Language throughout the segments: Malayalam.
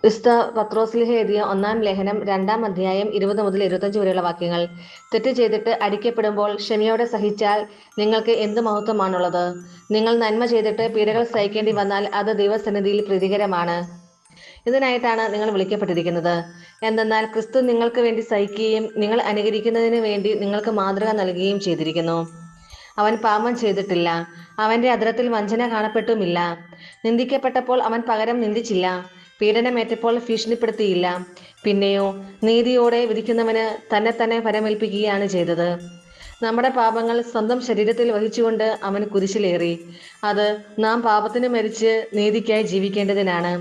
വിശുദ്ധ പത്രോസ്ലീഹ എഴുതിയ ഒന്നാം ലേഖനം 2-ാം അധ്യായം 20 മുതൽ 25 വരെയുള്ള വാക്യങ്ങൾ. തെറ്റ് ചെയ്തിട്ട് അടിക്കപ്പെടുമ്പോൾ ക്ഷമയോടെ സഹിച്ചാൽ നിങ്ങൾക്ക് എന്ത് മഹത്വമാണുള്ളത്? നിങ്ങൾ നന്മ ചെയ്തിട്ട് പീഡകൾ സഹിക്കേണ്ടി വന്നാൽ അത് ദൈവസന്നിധിയിൽ പ്രീതികരമാണ്. ഇതിനായിട്ടാണ് നിങ്ങൾ വിളിക്കപ്പെട്ടിരിക്കുന്നത്. എന്തെന്നാൽ ക്രിസ്തു നിങ്ങൾക്ക് വേണ്ടി സഹിക്കുകയും നിങ്ങൾ അനുകരിക്കുന്നതിന് വേണ്ടി നിങ്ങൾക്ക് മാതൃക നൽകുകയും ചെയ്തിരിക്കുന്നു. അവൻ പാപം ചെയ്തിട്ടില്ല, അവന്റെ അധരത്തിൽ വഞ്ചന കാണപ്പെട്ടുമില്ല. നിന്ദിക്കപ്പെട്ടപ്പോൾ അവൻ പകരം നിന്ദിച്ചില്ല, പീഡനമേറ്റപ്പോൾ ഭീഷണിപ്പെടുത്തിയില്ല. പിന്നെയോ നീതിയോടെ വിധിക്കുന്നവന് തന്നെ ഫലമേൽപ്പിക്കുകയാണ് ചെയ്തത്. നമ്മുടെ പാപങ്ങൾ സ്വന്തം ശരീരത്തിൽ വഹിച്ചുകൊണ്ട് അവൻ കുരിശിലേറി. അത് നാം പാപത്തിന് മരിച്ച് നീതിക്കായി ജീവിക്കേണ്ടതിനാണ്.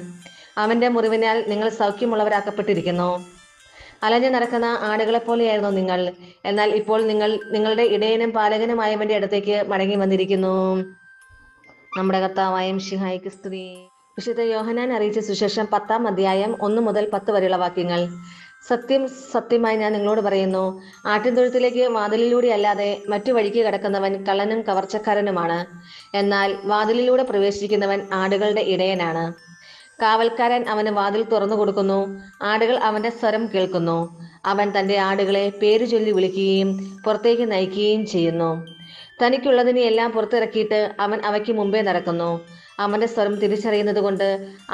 അവന്റെ മുറിവിനാൽ നിങ്ങൾ സൗഖ്യമുള്ളവരാക്കപ്പെട്ടിരിക്കുന്നു. അലഞ്ഞു നടക്കുന്ന ആടുകളെപ്പോലെയായിരുന്നു നിങ്ങൾ, എന്നാൽ ഇപ്പോൾ നിങ്ങൾ നിങ്ങളുടെ ഇടയനും പാലകനുമായവന്റെ അടുത്തേക്ക് മടങ്ങി വന്നിരിക്കുന്നു. നമ്മുടെ കർത്താവായ മിശിഹായ്ക്ക് സ്തുതി. വിശുദ്ധ യോഹന്നാൻ അറിയിച്ച സുവിശേഷം 10-ാം അധ്യായം 1 മുതൽ 10 വരെയുള്ള വാക്യങ്ങൾ. സത്യം സത്യമായി ഞാൻ നിങ്ങളോട് പറയുന്നു, ആട്ടിൻതൊഴുത്തിലേക്ക് വാതിലിലൂടെ അല്ലാതെ മറ്റു വഴിക്ക് കടക്കുന്നവൻ കള്ളനും കവർച്ചക്കാരനുമാണ്. എന്നാൽ വാതിലിലൂടെ പ്രവേശിക്കുന്നവൻ ആടുകളുടെ ഇടയനാണ്. കാവൽക്കാരൻ അവന് വാതിൽ തുറന്നു കൊടുക്കുന്നു. ആടുകൾ അവന്റെ സ്വരം കേൾക്കുന്നു. അവൻ തന്റെ ആടുകളെ പേരു ചൊല്ലി വിളിക്കുകയും പുറത്തേക്ക് നയിക്കുകയും ചെയ്യുന്നു. തനിക്കുള്ളതിനെ എല്ലാം പുറത്തിറക്കിയിട്ട് അവൻ അവയ്ക്ക് മുമ്പേ നടക്കുന്നു. അവന്റെ സ്വരം തിരിച്ചറിയുന്നത് കൊണ്ട്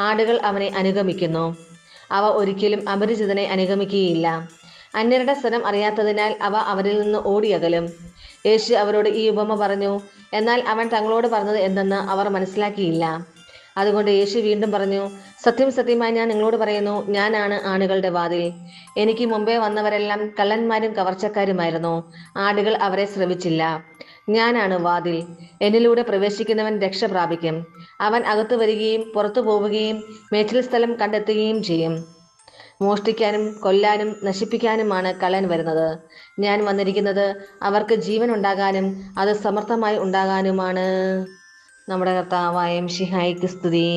ആടുകൾ അവനെ അനുഗമിക്കുന്നു. അവ ഒരിക്കലും അപരിചിതനെ അനുഗമിക്കുകയില്ല. അന്യരുടെ സ്വരം അറിയാത്തതിനാൽ അവ അവരിൽ നിന്ന് ഓടിയകലും. യേശു അവരോട് ഈ ഉപമ പറഞ്ഞു. എന്നാൽ അവൻ തങ്ങളോട് പറഞ്ഞത് എന്തെന്ന് അവർ മനസ്സിലാക്കിയില്ല. അതുകൊണ്ട് യേശു വീണ്ടും പറഞ്ഞു, സത്യം സത്യമായി ഞാൻ നിങ്ങളോട് പറയുന്നു, ഞാനാണ് ആടുകളുടെ വാതിൽ. എനിക്ക് മുമ്പേ വന്നവരെല്ലാം കള്ളന്മാരും കവർച്ചക്കാരുമായിരുന്നു. ആടുകൾ അവരെ ശ്രവിച്ചില്ല. ഞാനാണ് വാതിൽ. എന്നിലൂടെ പ്രവേശിക്കുന്നവൻ രക്ഷ പ്രാപിക്കും. അവൻ അകത്തു വരികയും പുറത്തു പോവുകയും മേച്ചിൽ സ്ഥലം കണ്ടെത്തുകയും ചെയ്യും. മോഷ്ടിക്കാനും കൊല്ലാനും നശിപ്പിക്കാനുമാണ് കള്ളൻ വരുന്നത്. ഞാൻ വന്നിരിക്കുന്നത് അവർക്ക് ജീവൻ ഉണ്ടാകാനും അത് സമർത്ഥമായി ഉണ്ടാകാനുമാണ്. നമ്മുടെ കർത്താവായ മിശിഹായ്ക്ക് സ്തുതി.